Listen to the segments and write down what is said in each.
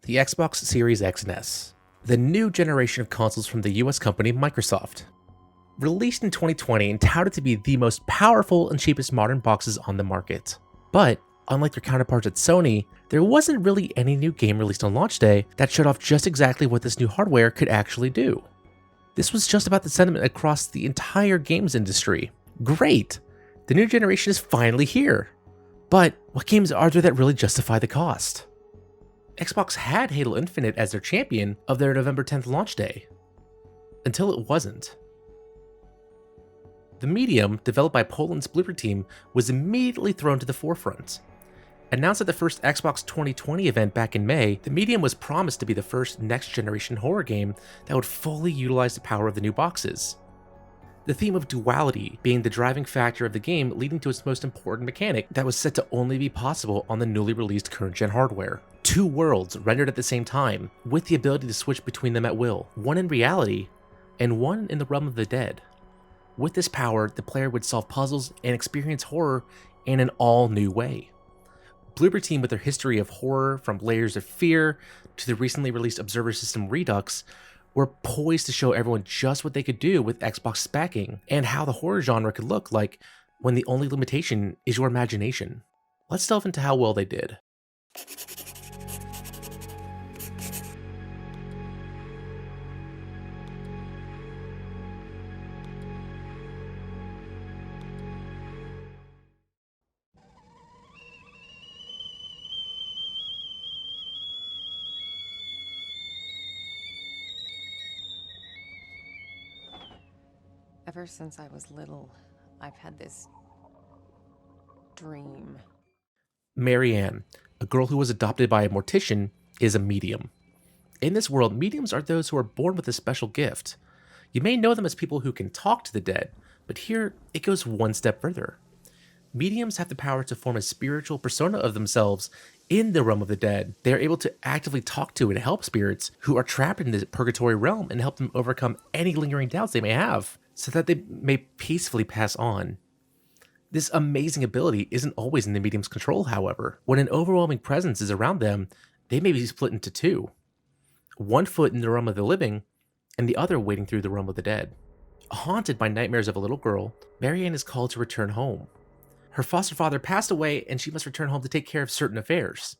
the Xbox Series X and S, the new generation of consoles from the US company Microsoft. Released in 2020 and touted to be the most powerful and cheapest modern boxes on the market. But, unlike their counterparts at Sony, there wasn't really any new game released on launch day that showed off just exactly what this new hardware could actually do. This was just about the sentiment across the entire games industry. Great! The new generation is finally here! But what games are there that really justify the cost? Xbox had Halo Infinite as their champion of their November 10th launch day. Until it wasn't. The medium, developed by Poland's Bloober Team, was immediately thrown to the forefront. Announced at the first Xbox 2020 event back in May, the medium was promised to be the first next-generation horror game that would fully utilize the power of the new boxes. The theme of duality being the driving factor of the game, leading to its most important mechanic that was said to only be possible on the newly released current-gen hardware. Two worlds rendered at the same time, with the ability to switch between them at will, one in reality, and one in the realm of the dead. With this power, the player would solve puzzles and experience horror in an all-new way. Bloober Team, with their history of horror from Layers of Fear to the recently released Observer System Redux, were poised to show everyone just what they could do with Xbox backing, and how the horror genre could look like when the only limitation is your imagination. Let's delve into how well they did. Ever since I was little, I've had this dream. Marianne, a girl who was adopted by a mortician, is a medium. In this world, mediums are those who are born with a special gift. You may know them as people who can talk to the dead, but here it goes one step further. Mediums have the power to form a spiritual persona of themselves in the realm of the dead. They are able to actively talk to and help spirits who are trapped in the purgatory realm and help them overcome any lingering doubts they may have, so that they may peacefully pass on. This amazing ability isn't always in the medium's control, however. When an overwhelming presence is around them, they may be split into two. One foot in the realm of the living, and the other wading through the realm of the dead. Haunted by nightmares of a little girl, Marianne is called to return home. Her foster father passed away, and she must return home to take care of certain affairs.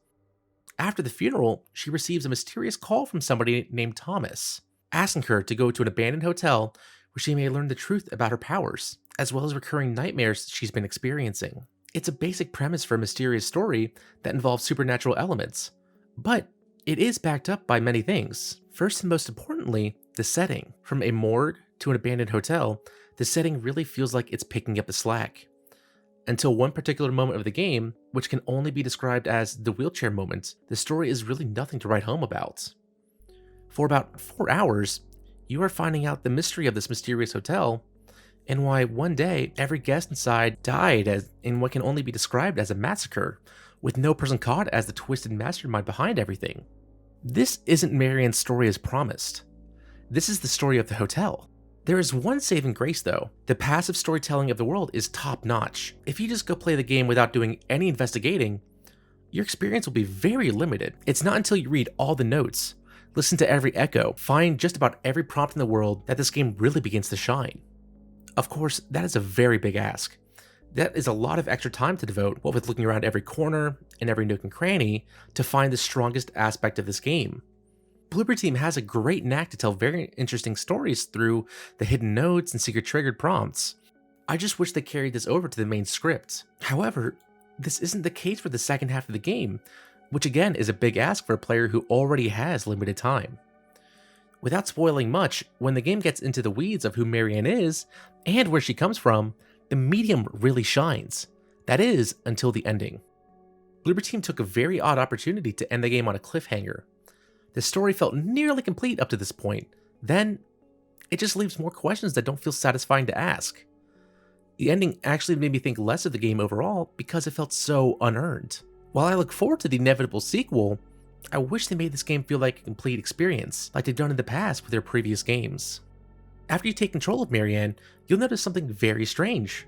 After the funeral, she receives a mysterious call from somebody named Thomas, asking her to go to an abandoned hotel where she may learn the truth about her powers, as well as recurring nightmares she's been experiencing. It's a basic premise for a mysterious story that involves supernatural elements, but it is backed up by many things. First and most importantly, the setting. From a morgue to an abandoned hotel, the setting really feels like it's picking up the slack. Until one particular moment of the game, which can only be described as the wheelchair moment, the story is really nothing to write home about. For about 4 hours, you are finding out the mystery of this mysterious hotel, and why one day every guest inside died in what can only be described as a massacre, with no person caught as the twisted mastermind behind everything. This isn't Marianne's story as promised. This is the story of the hotel. There is one saving grace though. The passive storytelling of the world is top notch. If you just go play the game without doing any investigating, your experience will be very limited. It's not until you read all the notes, listen to every echo, find just about every prompt in the world that this game really begins to shine. Of course, that is a very big ask. That is a lot of extra time to devote, what with looking around every corner and every nook and cranny to find the strongest aspect of this game. Bloober Team has a great knack to tell very interesting stories through the hidden notes and secret triggered prompts. I just wish they carried this over to the main script. However, this isn't the case for the second half of the game, which again is a big ask for a player who already has limited time. Without spoiling much, when the game gets into the weeds of who Marianne is and where she comes from, the medium really shines. That is, until the ending. Bloober Team took a very odd opportunity to end the game on a cliffhanger. The story felt nearly complete up to this point, then it just leaves more questions that don't feel satisfying to ask. The ending actually made me think less of the game overall because it felt so unearned. While I look forward to the inevitable sequel, I wish they made this game feel like a complete experience, like they've done in the past with their previous games. After you take control of Marianne, you'll notice something very strange.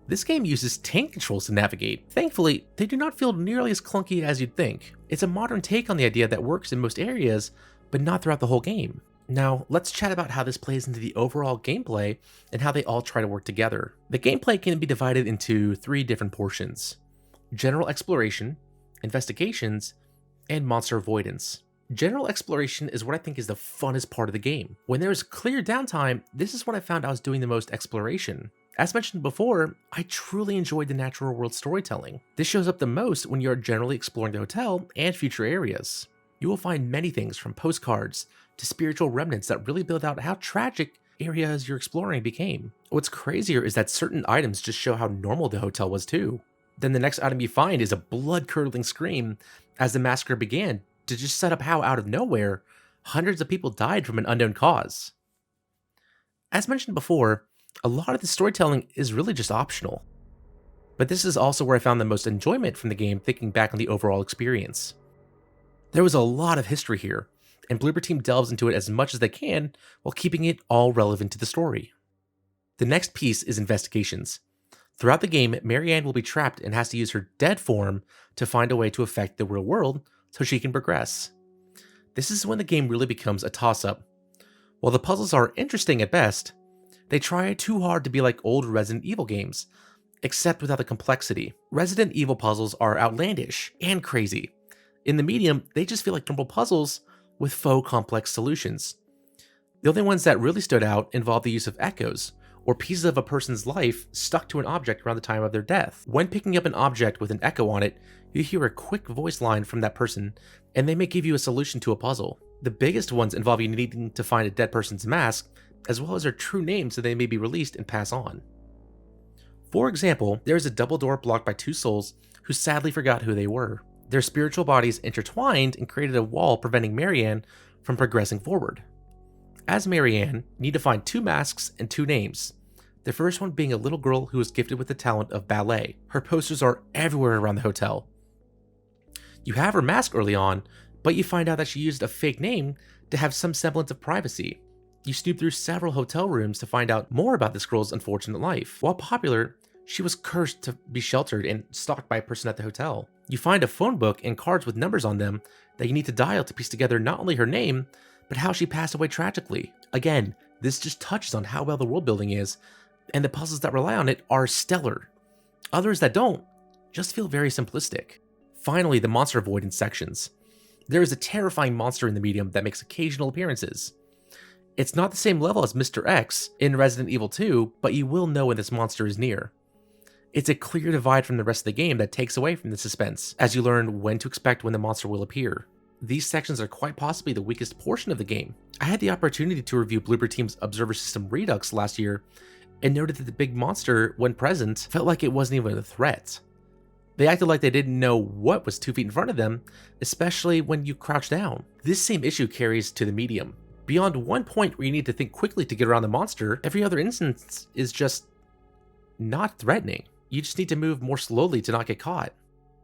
This game uses tank controls to navigate. Thankfully, they do not feel nearly as clunky as you'd think. It's a modern take on the idea that works in most areas, but not throughout the whole game. Now, let's chat about how this plays into the overall gameplay and how they all try to work together. The gameplay can be divided into 3 different portions: general exploration, investigations, and monster avoidance. General exploration is what I think is the funnest part of the game. When there is clear downtime, this is when I found I was doing the most exploration. As mentioned before, I truly enjoyed the natural world storytelling. This shows up the most when you're generally exploring the hotel and future areas. You will find many things from postcards to spiritual remnants that really build out how tragic areas you're exploring became. What's crazier is that certain items just show how normal the hotel was too. Then the next item you find is a blood-curdling scream as the massacre began, to just set up how, out of nowhere, hundreds of people died from an unknown cause. As mentioned before, a lot of the storytelling is really just optional. But this is also where I found the most enjoyment from the game, thinking back on the overall experience. There was a lot of history here, and Bloober Team delves into it as much as they can while keeping it all relevant to the story. The next piece is investigations. Throughout the game, Marianne will be trapped and has to use her dead form to find a way to affect the real world so she can progress. This is when the game really becomes a toss-up. While the puzzles are interesting at best, they try too hard to be like old Resident Evil games, except without the complexity. Resident Evil puzzles are outlandish and crazy. In the medium, they just feel like normal puzzles with faux complex solutions. The only ones that really stood out involve the use of echoes, or pieces of a person's life stuck to an object around the time of their death. When picking up an object with an echo on it, you hear a quick voice line from that person, and they may give you a solution to a puzzle. The biggest ones involve you needing to find a dead person's mask, as well as their true name so they may be released and pass on. For example, there is a double door blocked by 2 souls who sadly forgot who they were. Their spiritual bodies intertwined and created a wall preventing Marianne from progressing forward. As Marianne, you need to find 2 masks and 2 names. The first one being a little girl who was gifted with the talent of ballet. Her posters are everywhere around the hotel. You have her mask early on, but you find out that she used a fake name to have some semblance of privacy. You snoop through several hotel rooms to find out more about this girl's unfortunate life. While popular, she was cursed to be sheltered and stalked by a person at the hotel. You find a phone book and cards with numbers on them that you need to dial to piece together not only her name, but how she passed away tragically. Again, this just touches on how well the world building is, and the puzzles that rely on it are stellar. Others that don't just feel very simplistic. Finally, the monster avoidance sections. There is a terrifying monster in the medium that makes occasional appearances. It's not the same level as Mr. X in Resident Evil 2, but you will know when this monster is near. It's a clear divide from the rest of the game that takes away from the suspense, as you learn when to expect when the monster will appear. These sections are quite possibly the weakest portion of the game. I had the opportunity to review Bloober Team's Observer System Redux last year, and noted that the big monster, when present, felt like it wasn't even a threat. They acted like they didn't know what was 2 feet in front of them, especially when you crouch down. This same issue carries to the medium. Beyond one point where you need to think quickly to get around the monster, every other instance is just not threatening. You just need to move more slowly to not get caught.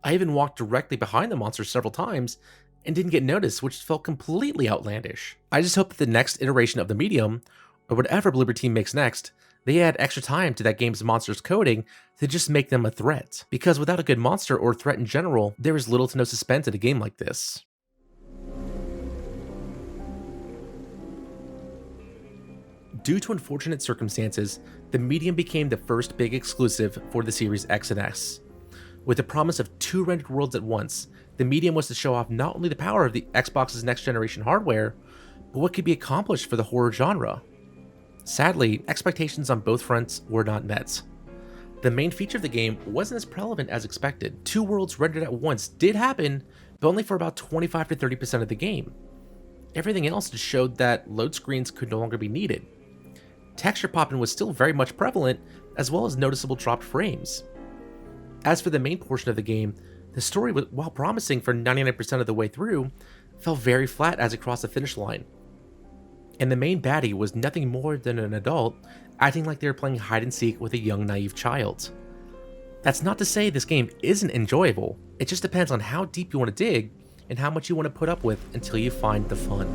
I even walked directly behind the monster several times and didn't get noticed, which felt completely outlandish. I just hope that the next iteration of the medium, or whatever Bloober Team makes next, they add extra time to that game's monster's coding to just make them a threat. Because without a good monster or threat in general, there is little to no suspense in a game like this. Due to unfortunate circumstances, the medium became the first big exclusive for the Series X and S. With the promise of 2 rendered worlds at once, the medium was to show off not only the power of the Xbox's next generation hardware, but what could be accomplished for the horror genre. Sadly, expectations on both fronts were not met. The main feature of the game wasn't as prevalent as expected. 2 worlds rendered at once did happen, but only for about 25 to 30% of the game. Everything else just showed that load screens could no longer be needed. Texture popping was still very much prevalent, as well as noticeable dropped frames. As for the main portion of the game, the story, while promising for 99% of the way through, fell very flat as it crossed the finish line. And the main baddie was nothing more than an adult acting like they were playing hide and seek with a young naive child. That's not to say this game isn't enjoyable, it just depends on how deep you want to dig and how much you want to put up with until you find the fun.